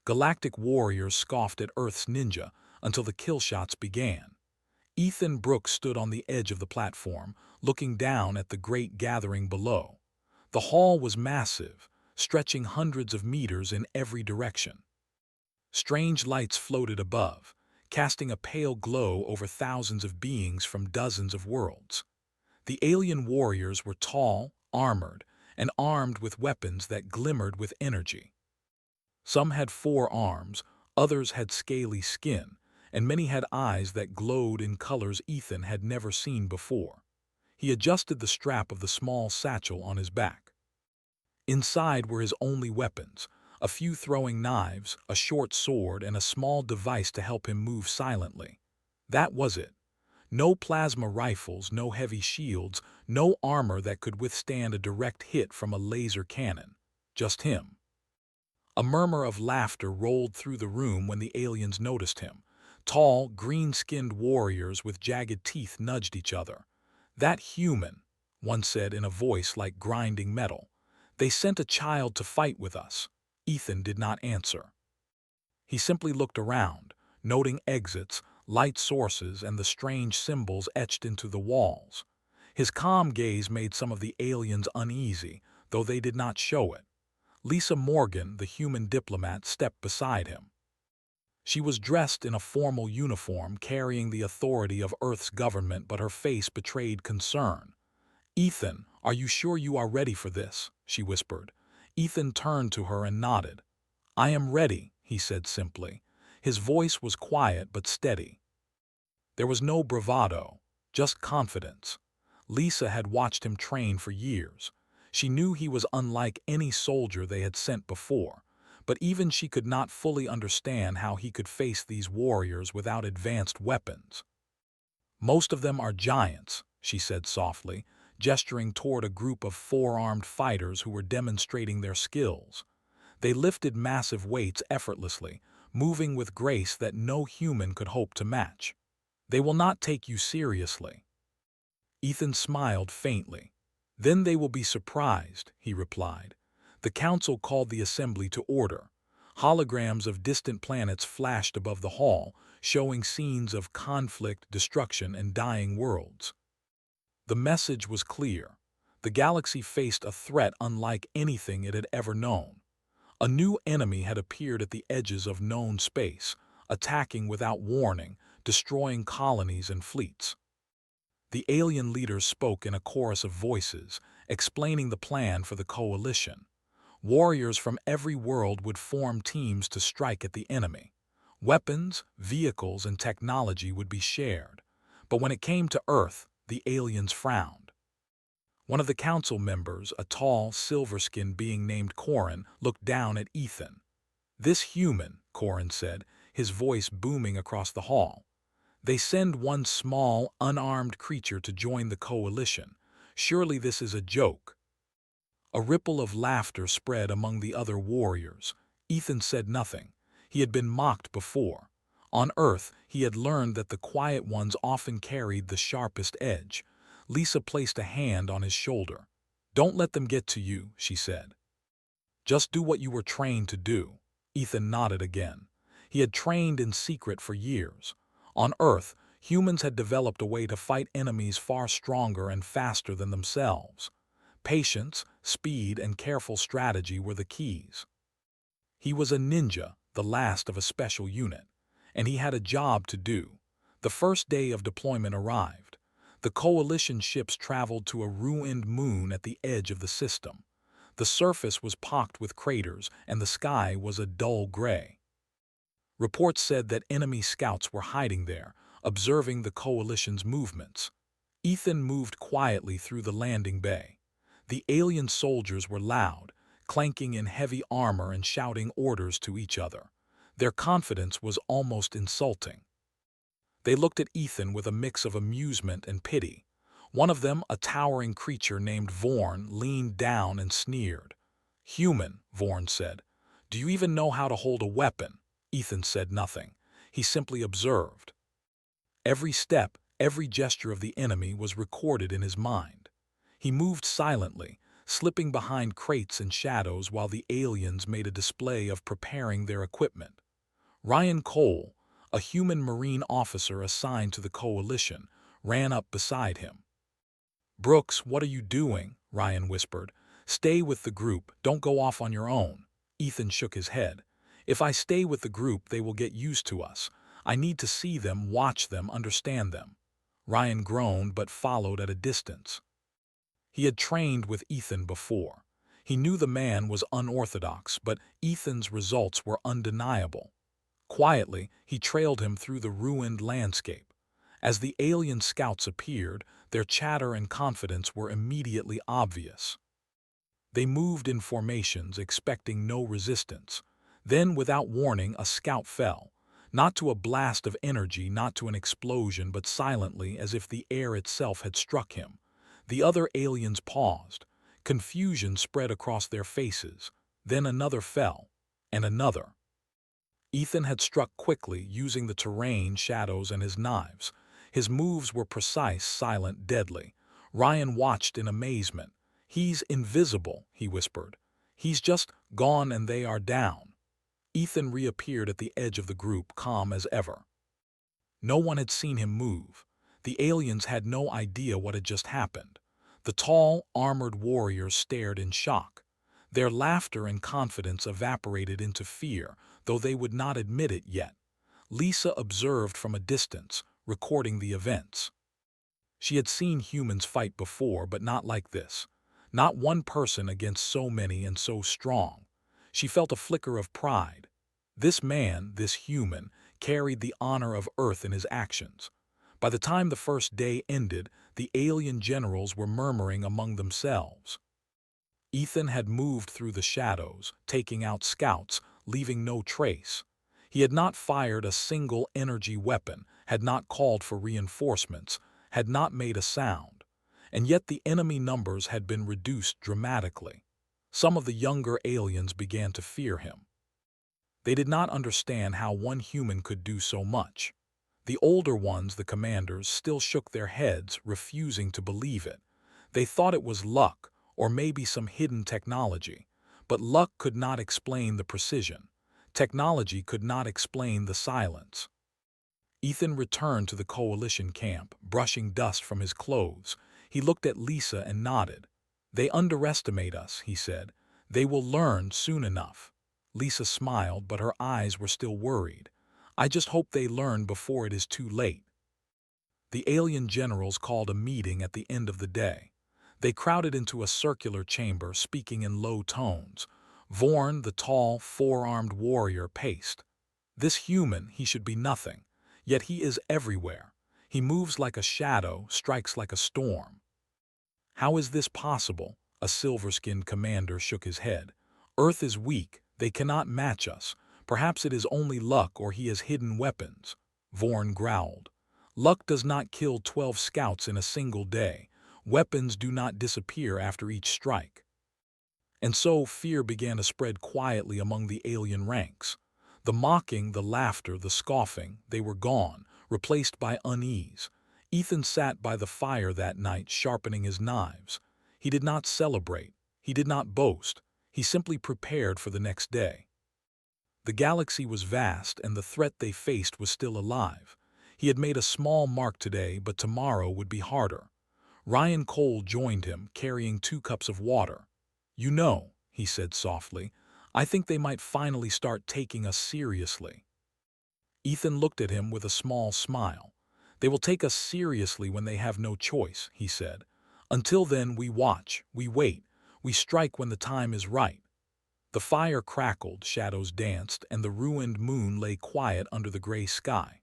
Galactic warriors scoffed at Earth's ninja until the kill shots began. Ethan Brooks stood on the edge of the platform, looking down at the great gathering below. The hall was massive, stretching hundreds of meters in every direction. Strange lights floated above, casting a pale glow over thousands of beings from dozens of worlds. The alien warriors were tall, armored, and armed with weapons that glimmered with energy. Some had 4 arms, others had scaly skin, and many had eyes that glowed in colors Ethan had never seen before. He adjusted the strap of the small satchel on his back. Inside were his only weapons, a few throwing knives, a short sword, and a small device to help him move silently. That was it. No plasma rifles, no heavy shields, no armor that could withstand a direct hit from a laser cannon. Just him. A murmur of laughter rolled through the room when the aliens noticed him. Tall, green-skinned warriors with jagged teeth nudged each other. "That human," one said in a voice like grinding metal. "They sent a child to fight with us." Ethan did not answer. He simply looked around, noting exits, light sources, and the strange symbols etched into the walls. His calm gaze made some of the aliens uneasy, though they did not show it. Lisa Morgan, the human diplomat, stepped beside him. She was dressed in a formal uniform carrying the authority of Earth's government, but her face betrayed concern. "Ethan, are you sure you are ready for this?" she whispered. Ethan turned to her and nodded. "I am ready," he said simply. His voice was quiet but steady. There was no bravado, just confidence. Lisa had watched him train for years. She knew he was unlike any soldier they had sent before, but even she could not fully understand how he could face these warriors without advanced weapons. "Most of them are giants," she said softly, gesturing toward a group of 4-armed fighters who were demonstrating their skills. They lifted massive weights effortlessly, moving with grace that no human could hope to match. "They will not take you seriously." Ethan smiled faintly. "Then they will be surprised," he replied. The council called the assembly to order. Holograms of distant planets flashed above the hall, showing scenes of conflict, destruction, and dying worlds. The message was clear. The galaxy faced a threat unlike anything it had ever known. A new enemy had appeared at the edges of known space, attacking without warning, destroying colonies and fleets. The alien leaders spoke in a chorus of voices, explaining the plan for the coalition. Warriors from every world would form teams to strike at the enemy. Weapons, vehicles, and technology would be shared. But when it came to Earth, the aliens frowned. One of the council members, a tall, silver-skinned being named Corin, looked down at Ethan. "This human," Corin said, his voice booming across the hall. "They send one small, unarmed creature to join the coalition. Surely this is a joke." A ripple of laughter spread among the other warriors. Ethan said nothing. He had been mocked before. On Earth, he had learned that the quiet ones often carried the sharpest edge. Lisa placed a hand on his shoulder. "Don't let them get to you," she said. "Just do what you were trained to do." Ethan nodded again. He had trained in secret for years. On Earth, humans had developed a way to fight enemies far stronger and faster than themselves. Patience, speed, and careful strategy were the keys. He was a ninja, the last of a special unit, and he had a job to do. The first day of deployment arrived. The coalition ships traveled to a ruined moon at the edge of the system. The surface was pocked with craters, and the sky was a dull gray. Reports said that enemy scouts were hiding there, observing the coalition's movements. Ethan moved quietly through the landing bay. The alien soldiers were loud, clanking in heavy armor and shouting orders to each other. Their confidence was almost insulting. They looked at Ethan with a mix of amusement and pity. One of them, a towering creature named Vorn, leaned down and sneered. "Human," Vorn said. "Do you even know how to hold a weapon?" Ethan said nothing. He simply observed. Every step, every gesture of the enemy was recorded in his mind. He moved silently, slipping behind crates and shadows while the aliens made a display of preparing their equipment. Ryan Cole, a human marine officer assigned to the coalition, ran up beside him. "Brooks, what are you doing?" Ryan whispered. "Stay with the group, don't go off on your own." Ethan shook his head. "If I stay with the group, they will get used to us. I need to see them, watch them, understand them." Ryan groaned but followed at a distance. He had trained with Ethan before. He knew the man was unorthodox, but Ethan's results were undeniable. Quietly, he trailed him through the ruined landscape. As the alien scouts appeared, their chatter and confidence were immediately obvious. They moved in formations, expecting no resistance. Then, without warning, a scout fell. Not to a blast of energy, not to an explosion, but silently, as if the air itself had struck him. The other aliens paused. Confusion spread across their faces. Then another fell, and another. Ethan had struck quickly, using the terrain, shadows, and his knives. His moves were precise, silent, deadly. Ryan watched in amazement. "He's invisible," he whispered. "He's just gone and they are down." Ethan reappeared at the edge of the group, calm as ever. No one had seen him move. The aliens had no idea what had just happened. The tall, armored warriors stared in shock. Their laughter and confidence evaporated into fear, though they would not admit it yet. Lisa observed from a distance, recording the events. She had seen humans fight before, but not like this. Not one person against so many and so strong. She felt a flicker of pride. This man, this human, carried the honor of Earth in his actions. By the time the first day ended, the alien generals were murmuring among themselves. Ethan had moved through the shadows, taking out scouts, leaving no trace. He had not fired a single energy weapon, had not called for reinforcements, had not made a sound. And yet the enemy numbers had been reduced dramatically. Some of the younger aliens began to fear him. They did not understand how one human could do so much. The older ones, the commanders, still shook their heads, refusing to believe it. They thought it was luck, or maybe some hidden technology. But luck could not explain the precision. Technology could not explain the silence. Ethan returned to the coalition camp, brushing dust from his clothes. He looked at Lisa and nodded. "They underestimate us," he said. "They will learn soon enough." Lisa smiled, but her eyes were still worried. "I just hope they learn before it is too late." The alien generals called a meeting at the end of the day. They crowded into a circular chamber, speaking in low tones. Vorn, the tall, four-armed warrior, paced. "This human, he should be nothing. Yet he is everywhere. He moves like a shadow, strikes like a storm." "How is this possible?" A silver-skinned commander shook his head. "Earth is weak. They cannot match us. Perhaps it is only luck, or he has hidden weapons." Vorn growled. "Luck does not kill 12 scouts in a single day. Weapons do not disappear after each strike." And so fear began to spread quietly among the alien ranks. The mocking, the laughter, the scoffing, they were gone, replaced by unease. Ethan sat by the fire that night, sharpening his knives. He did not celebrate. He did not boast. He simply prepared for the next day. The galaxy was vast, and the threat they faced was still alive. He had made a small mark today, but tomorrow would be harder. Ryan Cole joined him, carrying 2 cups of water. "You know," he said softly, "I think they might finally start taking us seriously." Ethan looked at him with a small smile. "They will take us seriously when they have no choice," he said. "Until then, we watch, we wait, we strike when the time is right." The fire crackled, shadows danced, and the ruined moon lay quiet under the gray sky.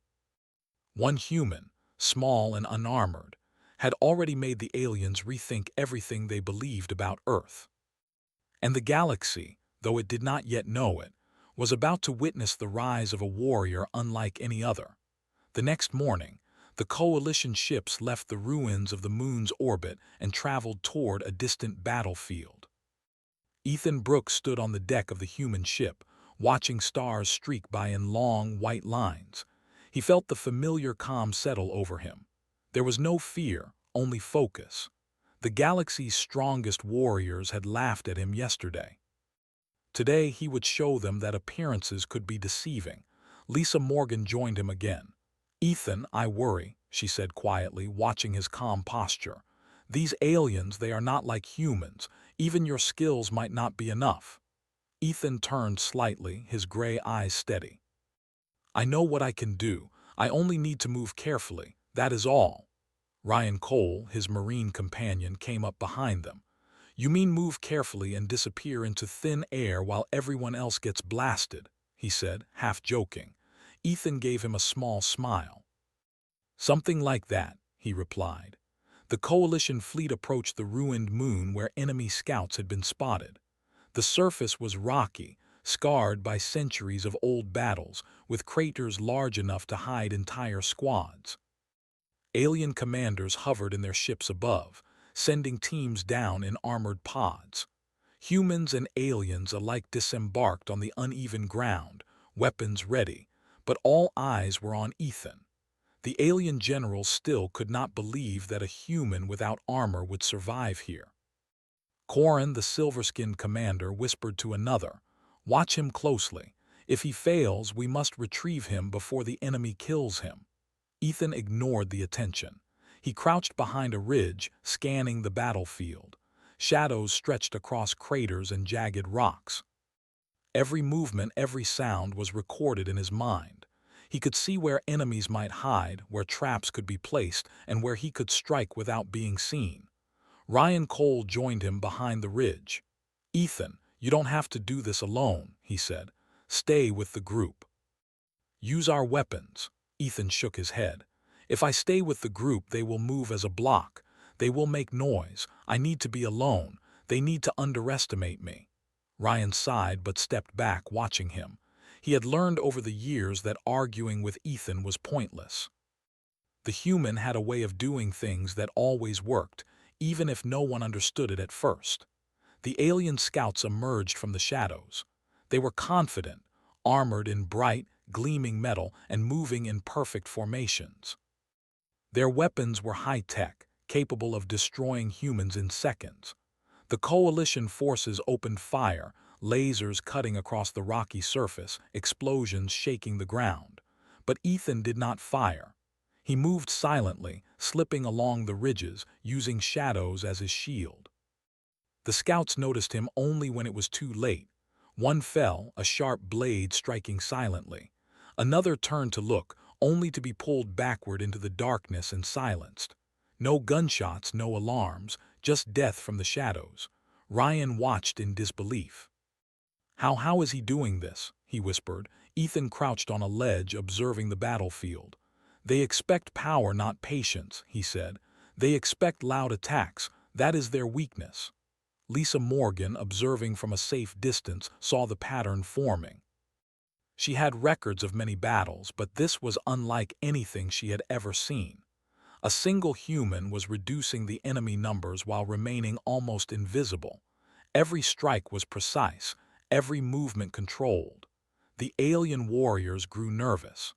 One human, small and unarmored, had already made the aliens rethink everything they believed about Earth. And the galaxy, though it did not yet know it, was about to witness the rise of a warrior unlike any other. The next morning, the coalition ships left the ruins of the moon's orbit and traveled toward a distant battlefield. Ethan Brooks stood on the deck of the human ship, watching stars streak by in long, white lines. He felt the familiar calm settle over him. There was no fear, only focus. The galaxy's strongest warriors had laughed at him yesterday. Today he would show them that appearances could be deceiving. Lisa Morgan joined him again. "Ethan, I worry," she said quietly, watching his calm posture. "These aliens, they are not like humans. Even your skills might not be enough." Ethan turned slightly, his gray eyes steady. "I know what I can do. I only need to move carefully. That is all." Ryan Cole, his Marine companion, came up behind them. "You mean move carefully and disappear into thin air while everyone else gets blasted," he said, half joking. Ethan gave him a small smile. "Something like that," he replied. The Coalition fleet approached the ruined moon where enemy scouts had been spotted. The surface was rocky, scarred by centuries of old battles, with craters large enough to hide entire squads. Alien commanders hovered in their ships above, sending teams down in armored pods. Humans and aliens alike disembarked on the uneven ground, weapons ready, but all eyes were on Ethan. The alien general still could not believe that a human without armor would survive here. Corin, the silver-skinned commander, whispered to another, "Watch him closely. If he fails, we must retrieve him before the enemy kills him." Ethan ignored the attention. He crouched behind a ridge, scanning the battlefield. Shadows stretched across craters and jagged rocks. Every movement, every sound was recorded in his mind. He could see where enemies might hide, where traps could be placed, and where he could strike without being seen. Ryan Cole joined him behind the ridge. "Ethan, you don't have to do this alone," he said. "Stay with the group." "Use our weapons." Ethan shook his head. "If I stay with the group, they will move as a block. They will make noise. I need to be alone. They need to underestimate me." Ryan sighed but stepped back, watching him. He had learned over the years that arguing with Ethan was pointless. The human had a way of doing things that always worked, even if no one understood it at first. The alien scouts emerged from the shadows. They were confident, armored in bright, gleaming metal and moving in perfect formations. Their weapons were high-tech, capable of destroying humans in seconds. The Coalition forces opened fire, lasers cutting across the rocky surface, explosions shaking the ground. But Ethan did not fire. He moved silently, slipping along the ridges, using shadows as his shield. The scouts noticed him only when it was too late. One fell, a sharp blade striking silently. Another turned to look, only to be pulled backward into the darkness and silenced. No gunshots, no alarms, just death from the shadows. Ryan watched in disbelief. How is he doing this?" he whispered. Ethan crouched on a ledge, observing the battlefield. "They expect power, not patience," he said. "They expect loud attacks. That is their weakness." Lisa Morgan, observing from a safe distance, saw the pattern forming. She had records of many battles, but this was unlike anything she had ever seen. A single human was reducing the enemy numbers while remaining almost invisible. Every strike was precise, every movement controlled. The alien warriors grew nervous.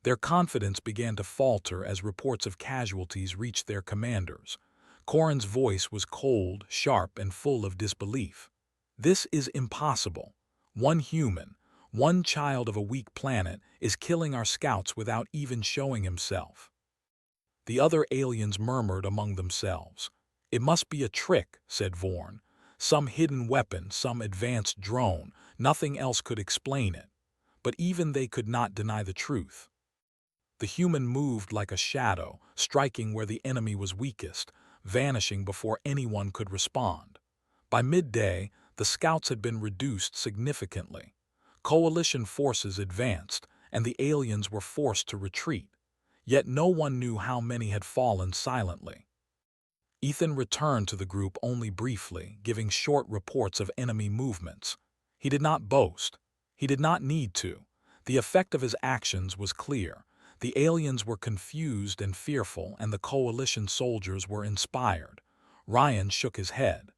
Their confidence began to falter as reports of casualties reached their commanders. Corin's voice was cold, sharp, and full of disbelief. "This is impossible. One human, one child of a weak planet, is killing our scouts without even showing himself." The other aliens murmured among themselves. "It must be a trick," said Vorn. "Some hidden weapon, some advanced drone. Nothing else could explain it." But even they could not deny the truth. The human moved like a shadow, striking where the enemy was weakest, vanishing before anyone could respond. By midday, the scouts had been reduced significantly. Coalition forces advanced, and the aliens were forced to retreat. Yet no one knew how many had fallen silently. Ethan returned to the group only briefly, giving short reports of enemy movements. He did not boast. He did not need to. The effect of his actions was clear. The aliens were confused and fearful, and the Coalition soldiers were inspired. Ryan shook his head.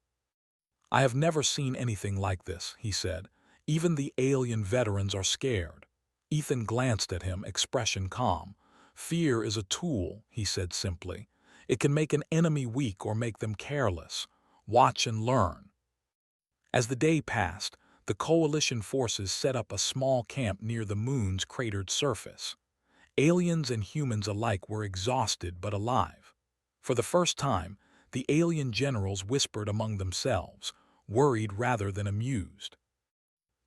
"I have never seen anything like this," he said. "Even the alien veterans are scared." Ethan glanced at him, expression calm. "Fear is a tool," he said simply. It can make an enemy weak or make them careless. Watch and learn. As the day passed, the coalition forces set up a small camp near the moon's cratered surface. Aliens and humans alike were exhausted but alive. For the first time, the alien generals whispered among themselves, worried rather than amused.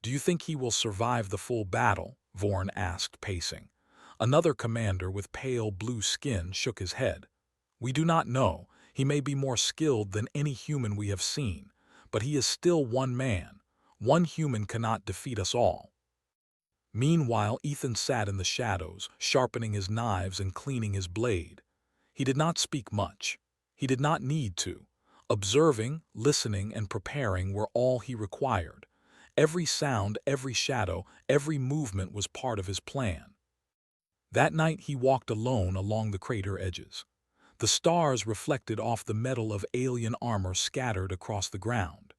"Do you think he will survive the full battle?" Vorn asked, pacing. Another commander with pale blue skin shook his head. "We do not know. He may be more skilled than any human we have seen, but he is still one man. One human cannot defeat us all." Meanwhile, Ethan sat in the shadows, sharpening his knives and cleaning his blade. He did not speak much. He did not need to. Observing, listening, and preparing were all he required. Every sound, every shadow, every movement was part of his plan. That night he walked alone along the crater edges. The stars reflected off the metal of alien armor scattered across the ground.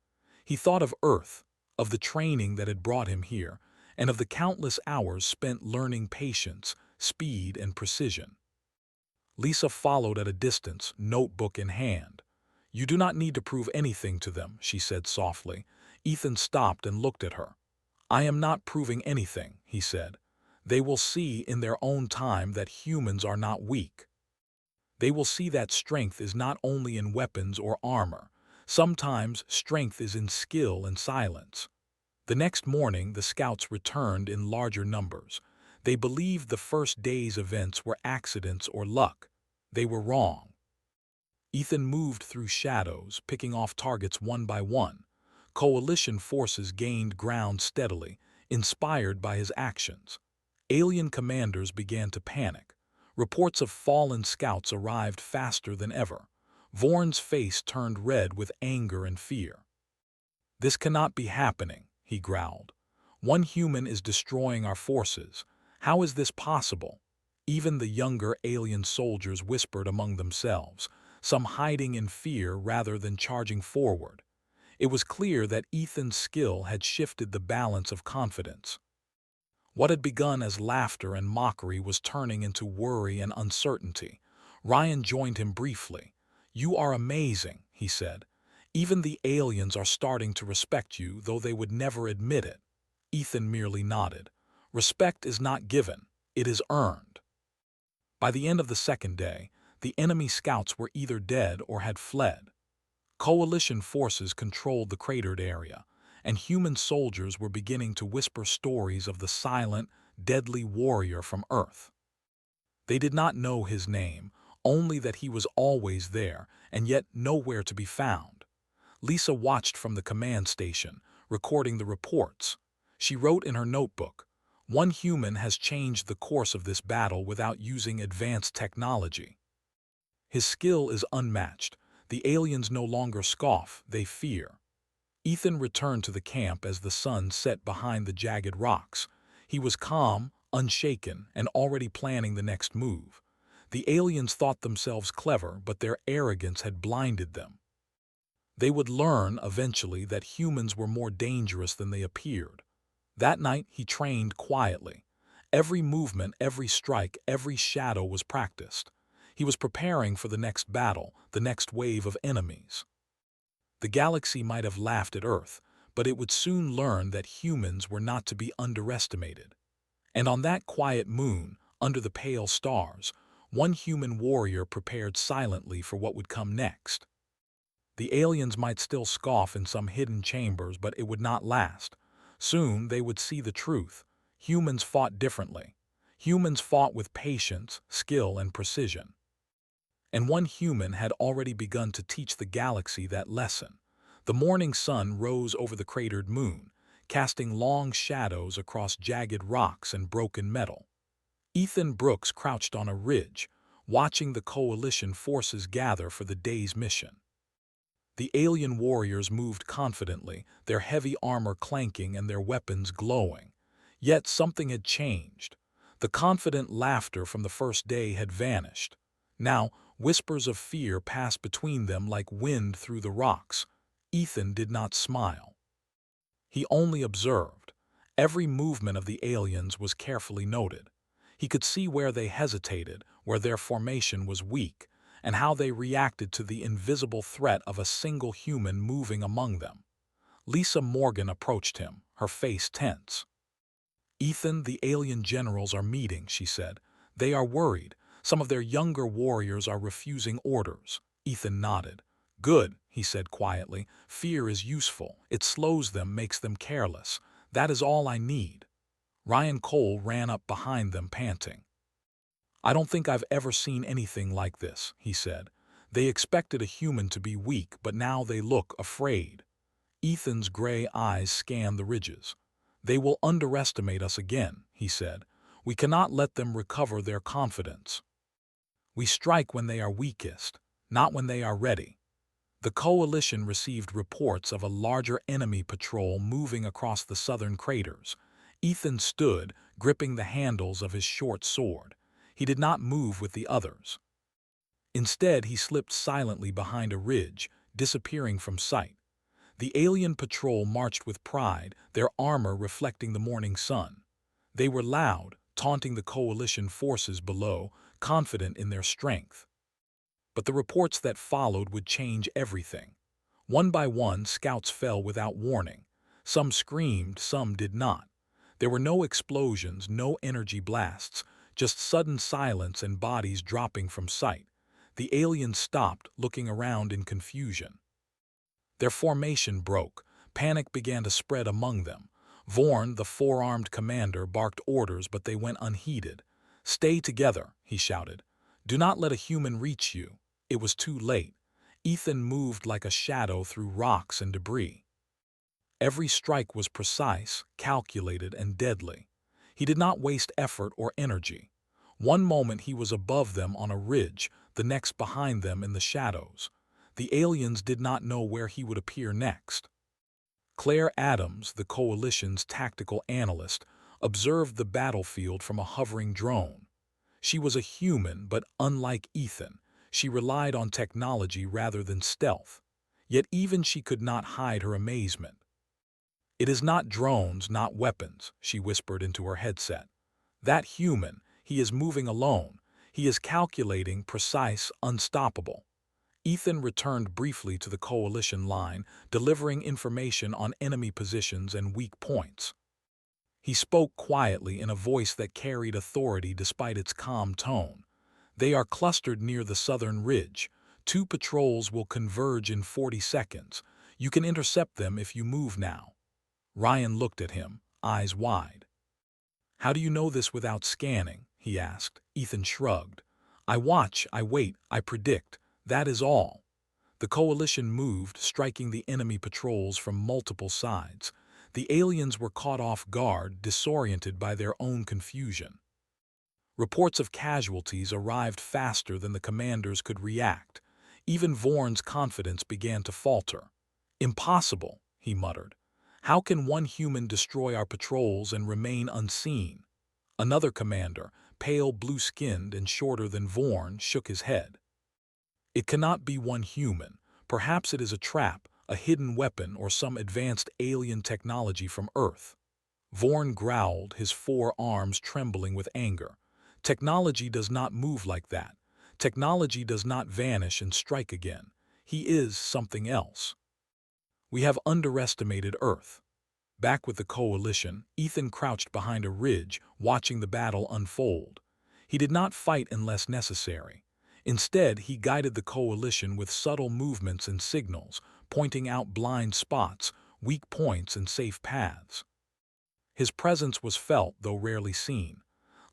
He thought of Earth, of the training that had brought him here, and of the countless hours spent learning patience, speed, and precision. Lisa followed at a distance, notebook in hand. "You do not need to prove anything to them," she said softly. Ethan stopped and looked at her. "I am not proving anything," he said. "They will see in their own time that humans are not weak. They will see that strength is not only in weapons or armor. Sometimes strength is in skill and silence." The next morning, the scouts returned in larger numbers. They believed the first day's events were accidents or luck. They were wrong. Ethan moved through shadows, picking off targets one by one. Coalition forces gained ground steadily, inspired by his actions. Alien commanders began to panic. Reports of fallen scouts arrived faster than ever. Vorn's face turned red with anger and fear. "This cannot be happening," he growled. "One human is destroying our forces. How is this possible?" Even the younger alien soldiers whispered among themselves, some hiding in fear rather than charging forward. It was clear that Ethan's skill had shifted the balance of confidence. What had begun as laughter and mockery was turning into worry and uncertainty. Ryan joined him briefly. "You are amazing," he said. "Even the aliens are starting to respect you, though they would never admit it." Ethan merely nodded. "Respect is not given, it is earned." By the end of the second day, the enemy scouts were either dead or had fled. Coalition forces controlled the cratered area, and human soldiers were beginning to whisper stories of the silent, deadly warrior from Earth. They did not know his name, only that he was always there, and yet nowhere to be found. Lisa watched from the command station, recording the reports. She wrote in her notebook, "One human has changed the course of this battle without using advanced technology. His skill is unmatched. The aliens no longer scoff, they fear." Ethan returned to the camp as the sun set behind the jagged rocks. He was calm, unshaken, and already planning the next move. The aliens thought themselves clever, but their arrogance had blinded them. They would learn, eventually, that humans were more dangerous than they appeared. That night, he trained quietly. Every movement, every strike, every shadow was practiced. He was preparing for the next battle, the next wave of enemies. The galaxy might have laughed at Earth, but it would soon learn that humans were not to be underestimated. And on that quiet moon, under the pale stars, one human warrior prepared silently for what would come next. The aliens might still scoff in some hidden chambers, but it would not last. Soon they would see the truth. Humans fought differently. Humans fought with patience, skill, and precision. And one human had already begun to teach the galaxy that lesson. The morning sun rose over the cratered moon, casting long shadows across jagged rocks and broken metal. Ethan Brooks crouched on a ridge, watching the coalition forces gather for the day's mission. The alien warriors moved confidently, their heavy armor clanking and their weapons glowing. Yet something had changed. The confident laughter from the first day had vanished. Now, whispers of fear passed between them like wind through the rocks. Ethan did not smile. He only observed. Every movement of the aliens was carefully noted. He could see where they hesitated, where their formation was weak, and how they reacted to the invisible threat of a single human moving among them. Lisa Morgan approached him, her face tense. "Ethan, the alien generals are meeting," she said. "They are worried. Some of their younger warriors are refusing orders." Ethan nodded. "Good," he said quietly. "Fear is useful. It slows them, makes them careless. That is all I need." Ryan Cole ran up behind them, panting. "I don't think I've ever seen anything like this," he said. "They expected a human to be weak, but now they look afraid." Ethan's gray eyes scanned the ridges. "They will underestimate us again," he said. "We cannot let them recover their confidence. We strike when they are weakest, not when they are ready." The coalition received reports of a larger enemy patrol moving across the southern craters. Ethan stood, gripping the handles of his short sword. He did not move with the others. Instead, he slipped silently behind a ridge, disappearing from sight. The alien patrol marched with pride, their armor reflecting the morning sun. They were loud, taunting the coalition forces below, confident in their strength. But the reports that followed would change everything. One by one, scouts fell without warning. Some screamed, some did not. There were no explosions, no energy blasts, just sudden silence and bodies dropping from sight. The aliens stopped, looking around in confusion. Their formation broke. Panic began to spread among them. Vorn, the four-armed commander, barked orders, but they went unheeded. "Stay together," he shouted. "Do not let a human reach you." It was too late. Ethan moved like a shadow through rocks and debris. Every strike was precise, calculated, and deadly. He did not waste effort or energy. One moment he was above them on a ridge, the next behind them in the shadows. The aliens did not know where he would appear next. Claire Adams, the coalition's tactical analyst, observed the battlefield from a hovering drone. She was a human, but unlike Ethan, she relied on technology rather than stealth. Yet even she could not hide her amazement. "It is not drones, not weapons," she whispered into her headset. "That human, he is moving alone. He is calculating, precise, unstoppable." Ethan returned briefly to the coalition line, delivering information on enemy positions and weak points. He spoke quietly in a voice that carried authority despite its calm tone. "They are clustered near the southern ridge. 2 patrols will converge in 40 seconds. You can intercept them if you move now." Ryan looked at him, eyes wide. "How do you know this without scanning?" he asked. Ethan shrugged. "I watch, I wait, I predict. That is all." The coalition moved, striking the enemy patrols from multiple sides. The aliens were caught off guard, disoriented by their own confusion. Reports of casualties arrived faster than the commanders could react. Even Vorn's confidence began to falter. "Impossible," he muttered. "How can one human destroy our patrols and remain unseen?" Another commander, pale blue-skinned and shorter than Vorn, shook his head. "It cannot be one human. Perhaps it is a trap, a hidden weapon, or some advanced alien technology from Earth." Vorn growled, his 4 arms trembling with anger. "Technology does not move like that. Technology does not vanish and strike again. He is something else. We have underestimated Earth." Back with the coalition, Ethan crouched behind a ridge, watching the battle unfold. He did not fight unless necessary. Instead, he guided the coalition with subtle movements and signals, pointing out blind spots, weak points, and safe paths. His presence was felt, though rarely seen.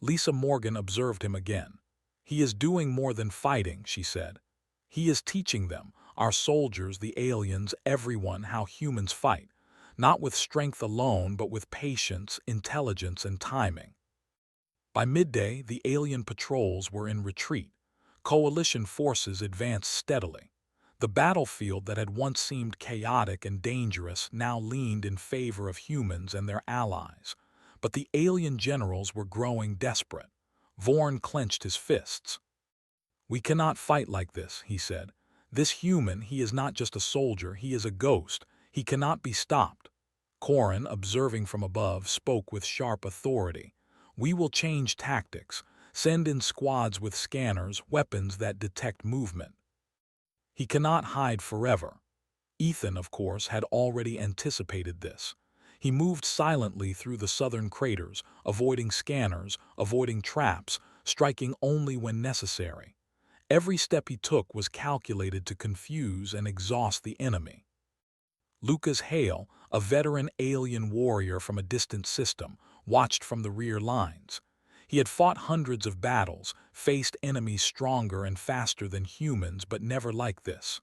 Lisa Morgan observed him again. "He is doing more than fighting," she said. "He is teaching them, our soldiers, the aliens, everyone, how humans fight. Not with strength alone, but with patience, intelligence, and timing." By midday, the alien patrols were in retreat. Coalition forces advanced steadily. The battlefield that had once seemed chaotic and dangerous now leaned in favor of humans and their allies. But the alien generals were growing desperate. Vorn clenched his fists. "We cannot fight like this," he said. "This human, he is not just a soldier, he is a ghost. He cannot be stopped." Corin, observing from above, spoke with sharp authority. "We will change tactics. Send in squads with scanners, weapons that detect movement. He cannot hide forever. Ethan, of course, had already anticipated this. He moved silently through the southern craters, avoiding scanners, avoiding traps, striking only when necessary. Every step he took was calculated to confuse and exhaust the enemy. Lucas Hale, a veteran alien warrior from a distant system, watched from the rear lines. He had fought hundreds of battles, faced enemies stronger and faster than humans, but never like this.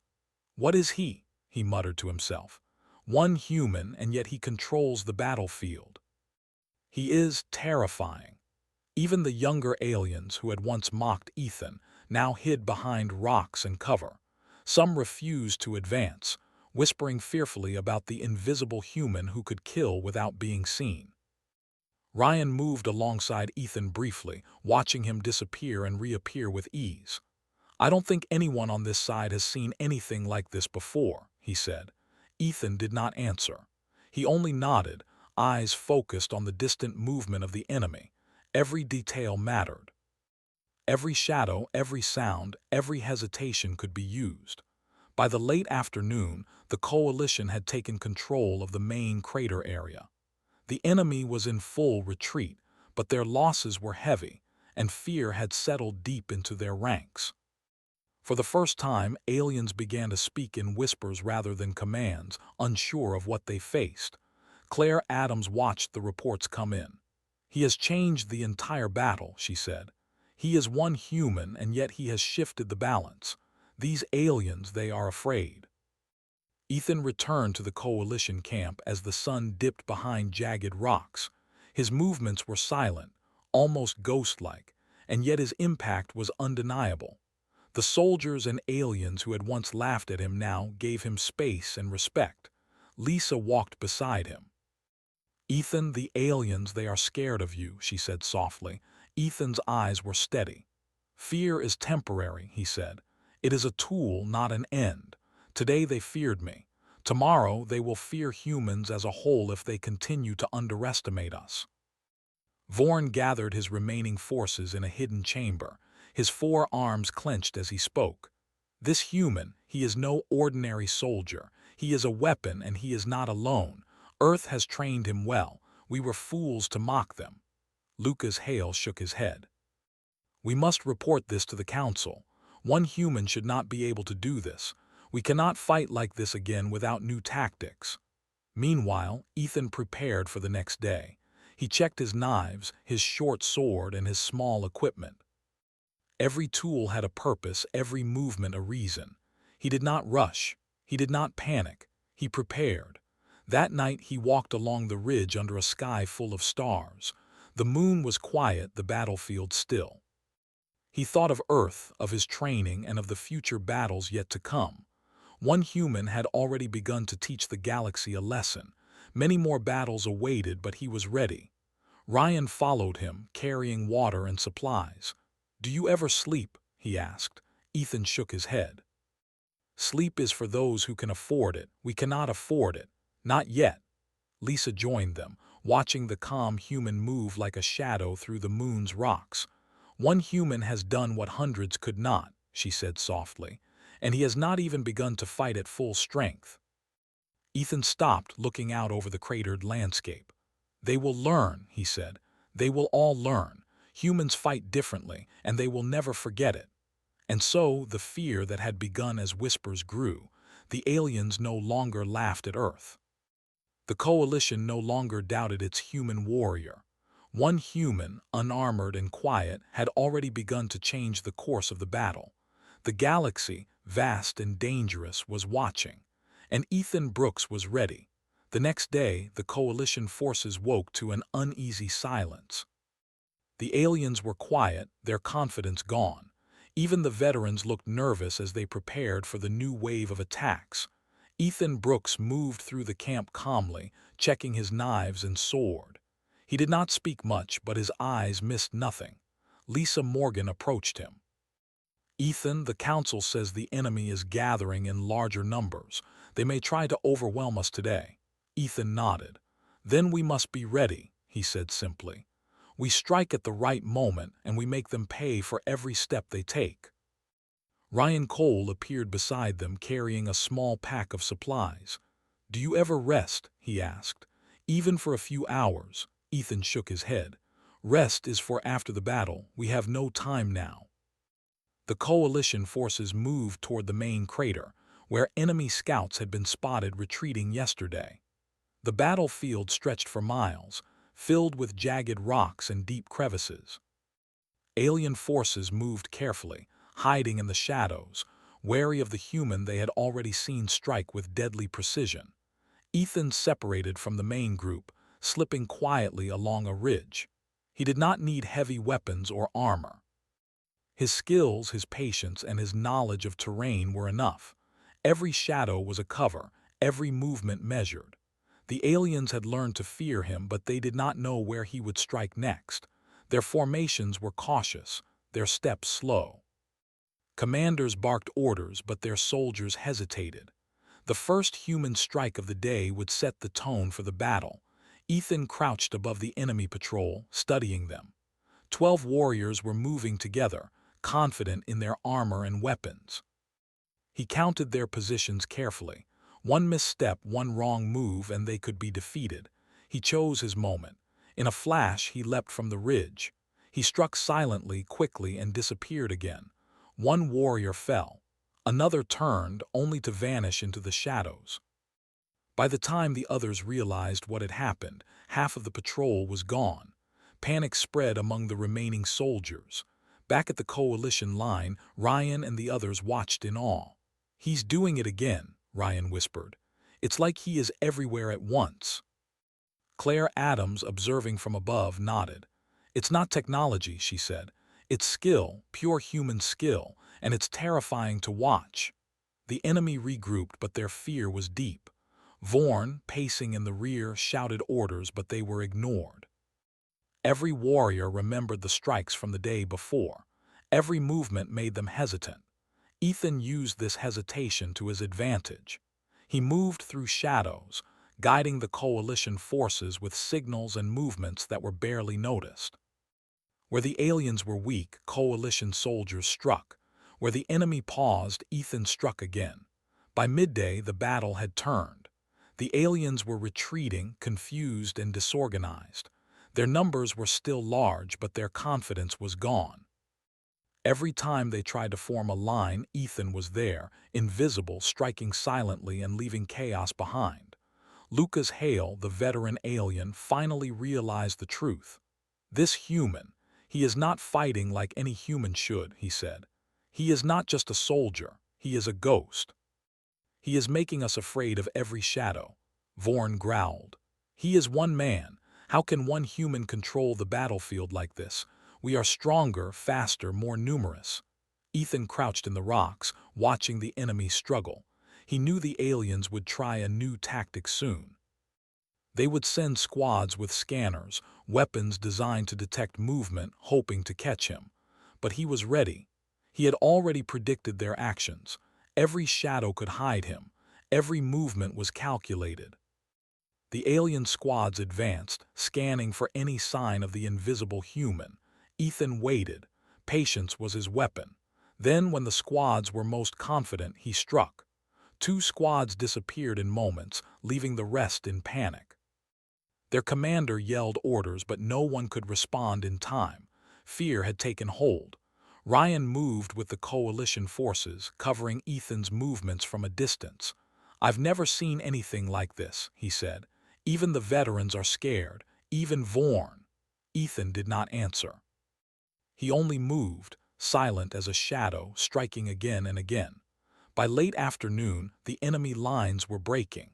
"What is he?" he muttered to himself. "One human, and yet he controls the battlefield." He is terrifying. Even the younger aliens who had once mocked Ethan now hid behind rocks and cover. Some refused to advance, whispering fearfully about the invisible human who could kill without being seen. Ryan moved alongside Ethan briefly, watching him disappear and reappear with ease. "I don't think anyone on this side has seen anything like this before," he said. Ethan did not answer. He only nodded, eyes focused on the distant movement of the enemy. Every detail mattered. Every shadow, every sound, every hesitation could be used. By the late afternoon, the coalition had taken control of the main crater area. The enemy was in full retreat, but their losses were heavy, and fear had settled deep into their ranks. For the first time, aliens began to speak in whispers rather than commands, unsure of what they faced. Claire Adams watched the reports come in. "He has changed the entire battle," she said. "He is one human, and yet he has shifted the balance. These aliens, they are afraid." Ethan returned to the coalition camp as the sun dipped behind jagged rocks. His movements were silent, almost ghost-like, and yet his impact was undeniable. The soldiers and aliens who had once laughed at him now gave him space and respect. Lisa walked beside him. "Ethan, the aliens, they are scared of you," she said softly. Ethan's eyes were steady. "Fear is temporary," he said. "It is a tool, not an end. Today they feared me. Tomorrow they will fear humans as a whole if they continue to underestimate us." Vorn gathered his remaining forces in a hidden chamber. His 4 arms clenched as he spoke. "This human, he is no ordinary soldier. He is a weapon, and he is not alone. Earth has trained him well. We were fools to mock them." Lucas Hale shook his head. "We must report this to the council. One human should not be able to do this. We cannot fight like this again without new tactics." Meanwhile, Ethan prepared for the next day. He checked his knives, his short sword, and his small equipment. Every tool had a purpose, every movement a reason. He did not rush. He did not panic. He prepared. That night he walked along the ridge under a sky full of stars. The moon was quiet, the battlefield still. He thought of Earth, of his training, and of the future battles yet to come. One human had already begun to teach the galaxy a lesson. Many more battles awaited, but he was ready. Ryan followed him, carrying water and supplies. "Do you ever sleep?" he asked. Ethan shook his head. "Sleep is for those who can afford it. We cannot afford it. Not yet." Lisa joined them, watching the calm human move like a shadow through the moon's rocks. "One human has done what hundreds could not," she said softly, "and he has not even begun to fight at full strength." Ethan stopped, looking out over the cratered landscape. "They will learn," he said. "They will all learn. Humans fight differently, and they will never forget it." And so, the fear that had begun as whispers grew. The aliens no longer laughed at Earth. The coalition no longer doubted its human warrior. One human, unarmored and quiet, had already begun to change the course of the battle. The galaxy, vast and dangerous, was watching, and Ethan Brooks was ready. The next day, the coalition forces woke to an uneasy silence. The aliens were quiet, their confidence gone. Even the veterans looked nervous as they prepared for the new wave of attacks. Ethan Brooks moved through the camp calmly, checking his knives and sword. He did not speak much, but his eyes missed nothing. Lisa Morgan approached him. "Ethan, the council says the enemy is gathering in larger numbers. They may try to overwhelm us today." Ethan nodded. "Then we must be ready," he said simply. We strike at the right moment and we make them pay for every step they take. Ryan Cole appeared beside them carrying a small pack of supplies. "Do you ever rest?" he asked. "Even for a few hours." Ethan shook his head. "Rest is for after the battle. We have no time now." The coalition forces moved toward the main crater, where enemy scouts had been spotted retreating yesterday. The battlefield stretched for miles, filled with jagged rocks and deep crevices. Alien forces moved carefully, hiding in the shadows, wary of the human they had already seen strike with deadly precision. Ethan separated from the main group, slipping quietly along a ridge. He did not need heavy weapons or armor. His skills, his patience, and his knowledge of terrain were enough. Every shadow was a cover, every movement measured. The aliens had learned to fear him, but they did not know where he would strike next. Their formations were cautious, their steps slow. Commanders barked orders, but their soldiers hesitated. The first human strike of the day would set the tone for the battle. Ethan crouched above the enemy patrol, studying them. 12 warriors were moving together, confident in their armor and weapons. He counted their positions carefully. One misstep, one wrong move, and they could be defeated. He chose his moment. In a flash, he leapt from the ridge. He struck silently, quickly, and disappeared again. One warrior fell. Another turned, only to vanish into the shadows. By the time the others realized what had happened, half of the patrol was gone. Panic spread among the remaining soldiers. Back at the coalition line, Ryan and the others watched in awe. "He's doing it again," Ryan whispered. "It's like he is everywhere at once." Claire Adams, observing from above, nodded. "It's not technology," she said. "It's skill, pure human skill, and it's terrifying to watch." The enemy regrouped, but their fear was deep. Vorn, pacing in the rear, shouted orders, but they were ignored. Every warrior remembered the strikes from the day before. Every movement made them hesitant. Ethan used this hesitation to his advantage. He moved through shadows, guiding the coalition forces with signals and movements that were barely noticed. Where the aliens were weak, coalition soldiers struck. Where the enemy paused, Ethan struck again. By midday, the battle had turned. The aliens were retreating, confused and disorganized. Their numbers were still large, but their confidence was gone. Every time they tried to form a line, Ethan was there, invisible, striking silently and leaving chaos behind. Lucas Hale, the veteran alien, finally realized the truth. "This human, he is not fighting like any human should," he said. "He is not just a soldier, he is a ghost. He is making us afraid of every shadow." Vorn growled. "He is one man. How can one human control the battlefield like this? We are stronger, faster, more numerous." Ethan crouched in the rocks, watching the enemy struggle. He knew the aliens would try a new tactic soon. They would send squads with scanners, weapons designed to detect movement, hoping to catch him. But he was ready. He had already predicted their actions. Every shadow could hide him. Every movement was calculated. The alien squads advanced, scanning for any sign of the invisible human. Ethan waited. Patience was his weapon. Then, when the squads were most confident, he struck. 2 squads disappeared in moments, leaving the rest in panic. Their commander yelled orders, but no one could respond in time. Fear had taken hold. Ryan moved with the coalition forces, covering Ethan's movements from a distance. "I've never seen anything like this," he said. "Even the veterans are scared, even Vorn." Ethan did not answer. He only moved, silent as a shadow, striking again and again. By late afternoon, the enemy lines were breaking.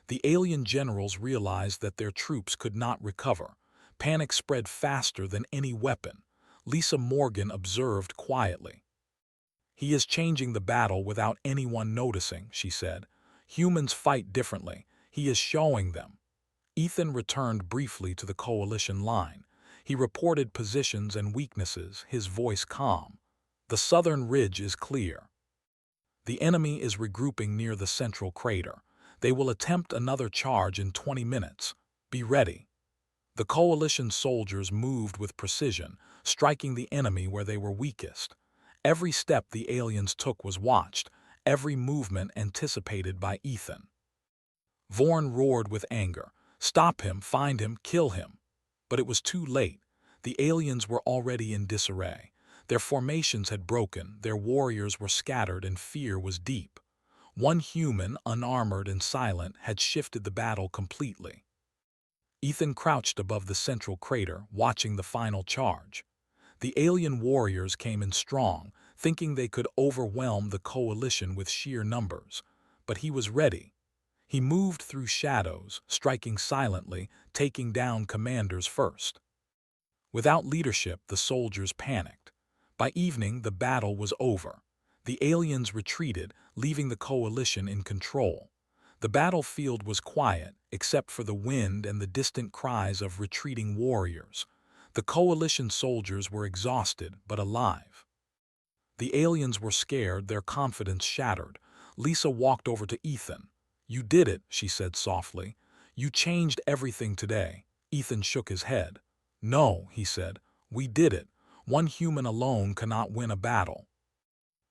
The alien generals realized that their troops could not recover. Panic spread faster than any weapon. Lisa Morgan observed quietly. "He is changing the battle without anyone noticing," she said. "Humans fight differently. He is showing them." Ethan returned briefly to the coalition line. He reported positions and weaknesses, his voice calm. "The southern ridge is clear. The enemy is regrouping near the central crater. They will attempt another charge in 20 minutes. Be ready." The coalition soldiers moved with precision, striking the enemy where they were weakest. Every step the aliens took was watched, every movement anticipated by Ethan. Vorn roared with anger. Stop him, find him, kill him. But it was too late. The aliens were already in disarray. Their formations had broken, their warriors were scattered, and fear was deep. One human, unarmored and silent, had shifted the battle completely. Ethan crouched above the central crater, watching the final charge. The alien warriors came in strong, thinking they could overwhelm the coalition with sheer numbers. But he was ready. He moved through shadows, striking silently, taking down commanders first. Without leadership, the soldiers panicked. By evening, the battle was over. The aliens retreated, leaving the coalition in control. The battlefield was quiet, except for the wind and the distant cries of retreating warriors. The coalition soldiers were exhausted, but alive. The aliens were scared, their confidence shattered. Lisa walked over to Ethan. "You did it," she said softly. "You changed everything today." Ethan shook his head. "No," he said, "we did it. One human alone cannot win a battle.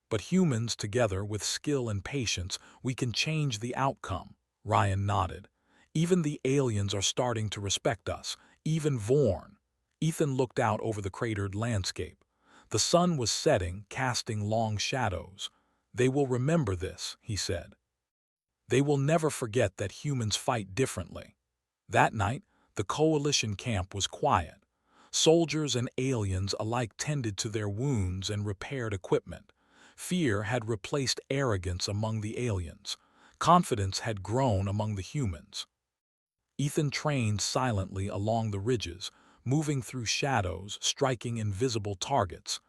But humans together with skill and patience, we can change the outcome." Ryan nodded. "Even the aliens are starting to respect us, even Vorn." Ethan looked out over the cratered landscape. The sun was setting, casting long shadows. "They will remember this," he said. "They will never forget that humans fight differently." That night, the coalition camp was quiet. Soldiers and aliens alike tended to their wounds and repaired equipment. Fear had replaced arrogance among the aliens. Confidence had grown among the humans. Ethan trained silently along the ridges, moving through shadows, striking invisible targets.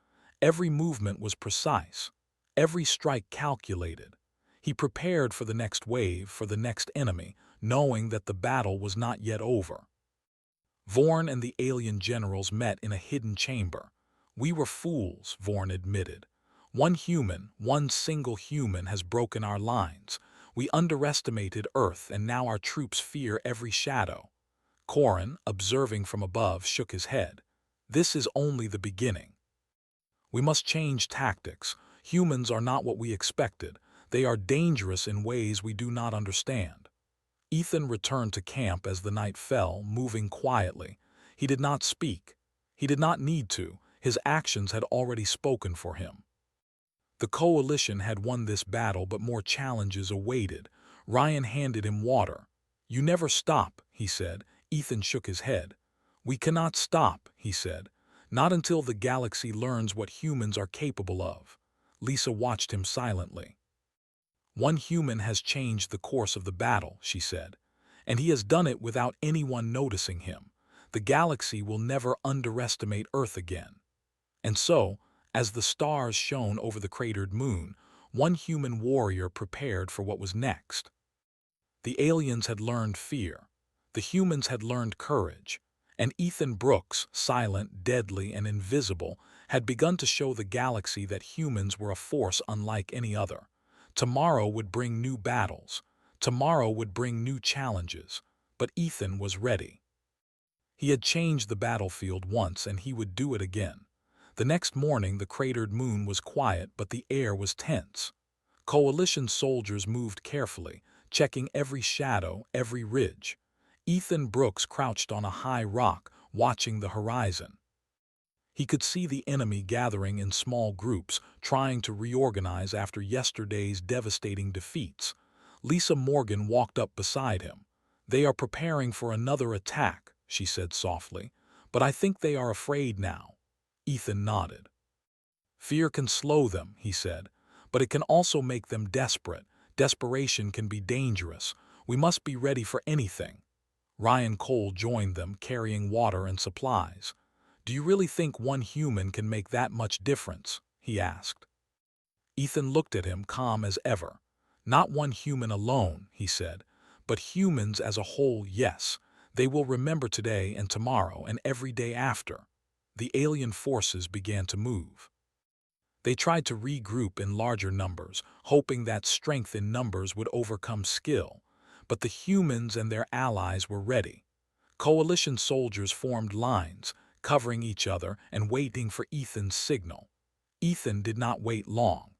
Every movement was precise, every strike calculated. He prepared for the next wave, for the next enemy, knowing that the battle was not yet over. Vorn and the alien generals met in a hidden chamber. "We were fools," Vorn admitted. "One human, one single human has broken our lines. We underestimated Earth, and now our troops fear every shadow." Corin, observing from above, shook his head. "This is only the beginning. We must change tactics. Humans are not what we expected. They are dangerous in ways we do not understand." Ethan returned to camp as the night fell, moving quietly. He did not speak. He did not need to. His actions had already spoken for him. The coalition had won this battle, but more challenges awaited. Ryan handed him water. "You never stop," he said. Ethan shook his head. "We cannot stop," he said. "Not until the galaxy learns what humans are capable of." Lisa watched him silently. "One human has changed the course of the battle," she said, "and he has done it without anyone noticing him. The galaxy will never underestimate Earth again." And so, as the stars shone over the cratered moon, one human warrior prepared for what was next. The aliens had learned fear. The humans had learned courage. And Ethan Brooks, silent, deadly, and invisible, had begun to show the galaxy that humans were a force unlike any other. Tomorrow would bring new battles. Tomorrow would bring new challenges. But Ethan was ready. He had changed the battlefield once, and he would do it again. The next morning, the cratered moon was quiet, but the air was tense. Coalition soldiers moved carefully, checking every shadow, every ridge. Ethan Brooks crouched on a high rock, watching the horizon. He could see the enemy gathering in small groups, trying to reorganize after yesterday's devastating defeats. Lisa Morgan walked up beside him. "They are preparing for another attack," she said softly. "But I think they are afraid now." Ethan nodded. "Fear can slow them," he said, "but it can also make them desperate. Desperation can be dangerous. We must be ready for anything." Ryan Cole joined them, carrying water and supplies. "Do you really think one human can make that much difference?" he asked. Ethan looked at him, calm as ever. "Not one human alone," he said, "but humans as a whole, yes. They will remember today and tomorrow and every day after." The alien forces began to move. They tried to regroup in larger numbers, hoping that strength in numbers would overcome skill. But the humans and their allies were ready. Coalition soldiers formed lines, covering each other and waiting for Ethan's signal. Ethan did not wait long.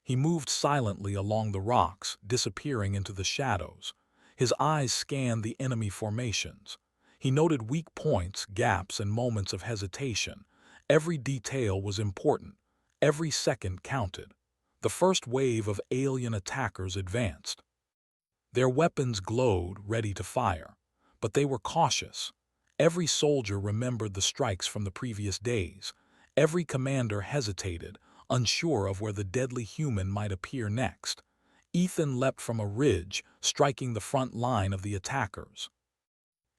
He moved silently along the rocks, disappearing into the shadows. His eyes scanned the enemy formations. He noted weak points, gaps, and moments of hesitation. Every detail was important. Every second counted. The first wave of alien attackers advanced. Their weapons glowed, ready to fire. But they were cautious. Every soldier remembered the strikes from the previous days. Every commander hesitated, unsure of where the deadly human might appear next. Ethan leapt from a ridge, striking the front line of the attackers.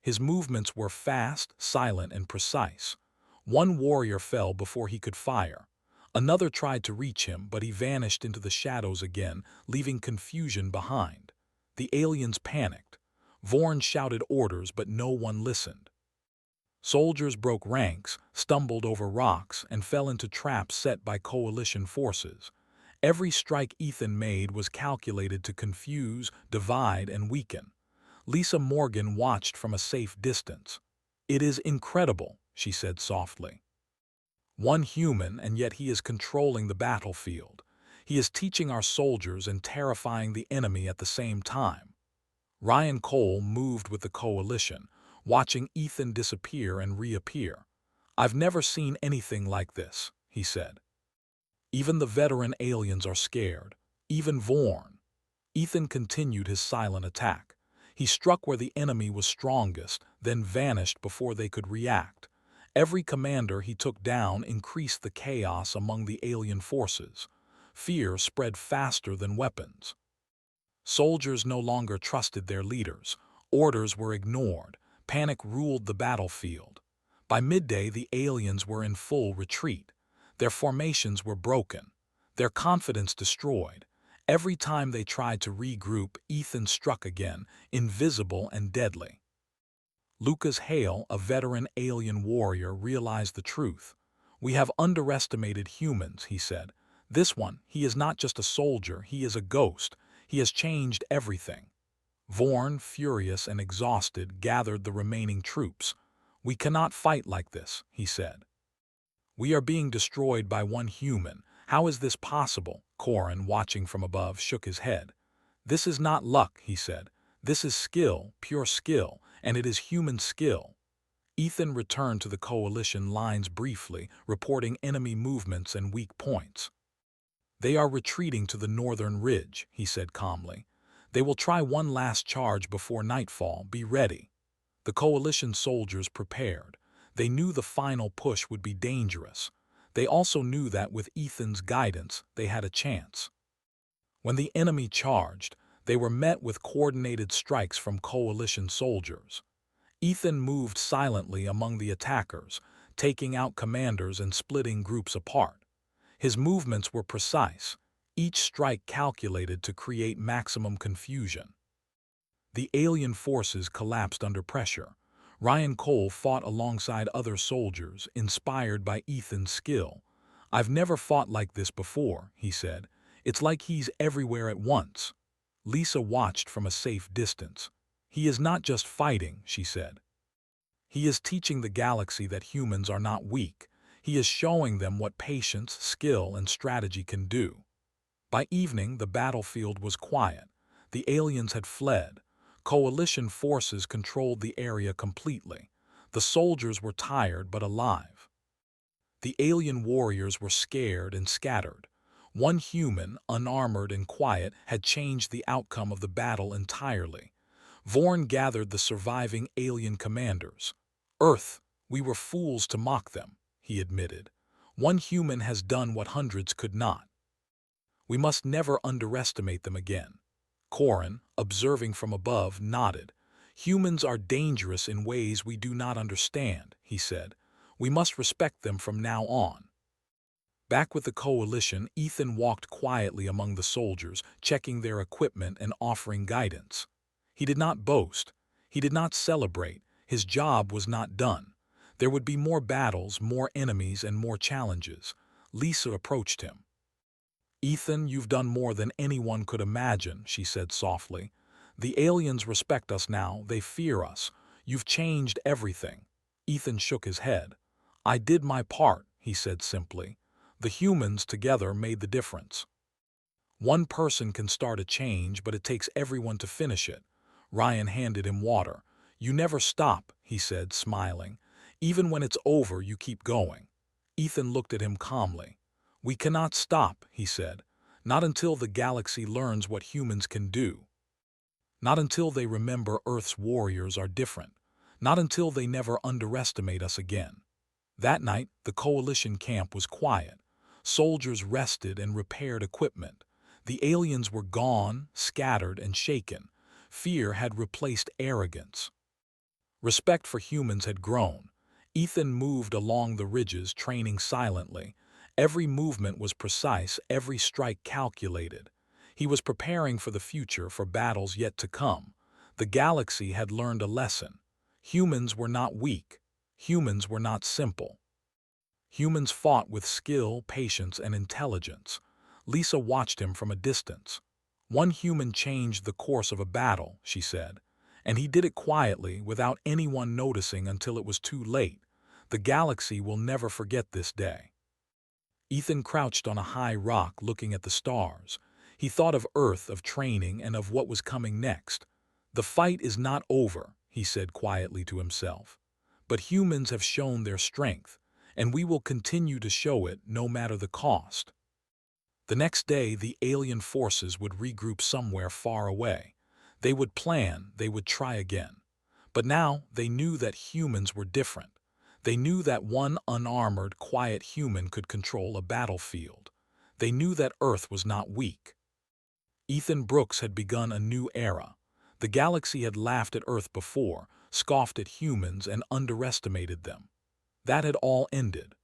His movements were fast, silent, and precise. One warrior fell before he could fire. Another tried to reach him, but he vanished into the shadows again, leaving confusion behind. The aliens panicked. Vorn shouted orders, but no one listened. Soldiers broke ranks, stumbled over rocks, and fell into traps set by coalition forces. Every strike Ethan made was calculated to confuse, divide, and weaken. Lisa Morgan watched from a safe distance. "It is incredible," she said softly. "One human, and yet he is controlling the battlefield. He is teaching our soldiers and terrifying the enemy at the same time." Ryan Cole moved with the coalition, watching Ethan disappear and reappear. "I've never seen anything like this," he said. "Even the veteran aliens are scared. Even Vorn." Ethan continued his silent attack. He struck where the enemy was strongest, then vanished before they could react. Every commander he took down increased the chaos among the alien forces. Fear spread faster than weapons. Soldiers no longer trusted their leaders. Orders were ignored. Panic ruled the battlefield. By midday, the aliens were in full retreat. Their formations were broken. Their confidence destroyed. Every time they tried to regroup, Ethan struck again, invisible and deadly. Lucas Hale, a veteran alien warrior, realized the truth. "We have underestimated humans," he said. "This one, he is not just a soldier, he is a ghost. He has changed everything." Vorn, furious and exhausted, gathered the remaining troops. "We cannot fight like this," he said. "We are being destroyed by one human. How is this possible?" Corin, watching from above, shook his head. "This is not luck," he said. "This is skill, pure skill, and it is human skill." Ethan returned to the coalition lines briefly, reporting enemy movements and weak points. "They are retreating to the northern ridge," he said calmly. "They will try one last charge before nightfall. Be ready." The coalition soldiers prepared. They knew the final push would be dangerous. They also knew that with Ethan's guidance, they had a chance. When the enemy charged, they were met with coordinated strikes from coalition soldiers. Ethan moved silently among the attackers, taking out commanders and splitting groups apart. His movements were precise, each strike calculated to create maximum confusion. The alien forces collapsed under pressure. Ryan Cole fought alongside other soldiers, inspired by Ethan's skill. "I've never fought like this before," he said. "It's like he's everywhere at once." Lisa watched from a safe distance. "He is not just fighting," she said. "He is teaching the galaxy that humans are not weak. He is showing them what patience, skill, and strategy can do." By evening, the battlefield was quiet. The aliens had fled. Coalition forces controlled the area completely. The soldiers were tired but alive. The alien warriors were scared and scattered. One human, unarmored and quiet, had changed the outcome of the battle entirely. Vorn gathered the surviving alien commanders. "Earth, we were fools to mock them," he admitted. "One human has done what hundreds could not. We must never underestimate them again." Corin, observing from above, nodded. "Humans are dangerous in ways we do not understand," he said. "We must respect them from now on." Back with the coalition, Ethan walked quietly among the soldiers, checking their equipment and offering guidance. He did not boast. He did not celebrate. His job was not done. There would be more battles, more enemies, and more challenges. Lisa approached him. "Ethan, you've done more than anyone could imagine," she said softly. "The aliens respect us now. They fear us. You've changed everything." Ethan shook his head. "I did my part," he said simply. "The humans together made the difference." "One person can start a change, but it takes everyone to finish it." Ryan handed him water. "You never stop," he said, smiling. "Even when it's over, you keep going." Ethan looked at him calmly. "We cannot stop," he said. "Not until the galaxy learns what humans can do. Not until they remember Earth's warriors are different. Not until they never underestimate us again." That night, the Coalition camp was quiet. Soldiers rested and repaired equipment. The aliens were gone, scattered, and shaken. Fear had replaced arrogance. Respect for humans had grown. Ethan moved along the ridges, training silently. Every movement was precise, every strike calculated. He was preparing for the future, for battles yet to come. The galaxy had learned a lesson. Humans were not weak. Humans were not simple. Humans fought with skill, patience, and intelligence. Lisa watched him from a distance. "One human changed the course of a battle," she said. "And he did it quietly, without anyone noticing until it was too late. The galaxy will never forget this day." Ethan crouched on a high rock looking at the stars. He thought of Earth, of training, and of what was coming next. "The fight is not over," he said quietly to himself. "But humans have shown their strength, and we will continue to show it no matter the cost." The next day, the alien forces would regroup somewhere far away. They would plan, they would try again. But now they knew that humans were different. They knew that one unarmored, quiet human could control a battlefield. They knew that Earth was not weak. Ethan Brooks had begun a new era. The galaxy had laughed at Earth before, scoffed at humans, and underestimated them. That had all ended.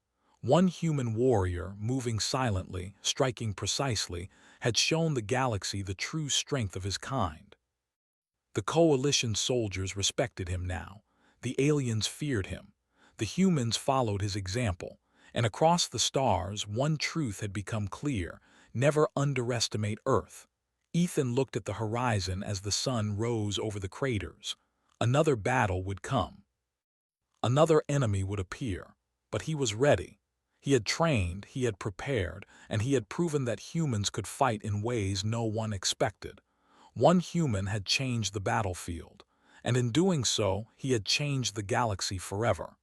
One human warrior, moving silently, striking precisely, had shown the galaxy the true strength of his kind. The Coalition soldiers respected him now. The aliens feared him. The humans followed his example. And across the stars, one truth had become clear: never underestimate Earth. Ethan looked at the horizon as the sun rose over the craters. Another battle would come. Another enemy would appear. But he was ready. He had trained, he had prepared, and he had proven that humans could fight in ways no one expected. One human had changed the battlefield, and in doing so, he had changed the galaxy forever.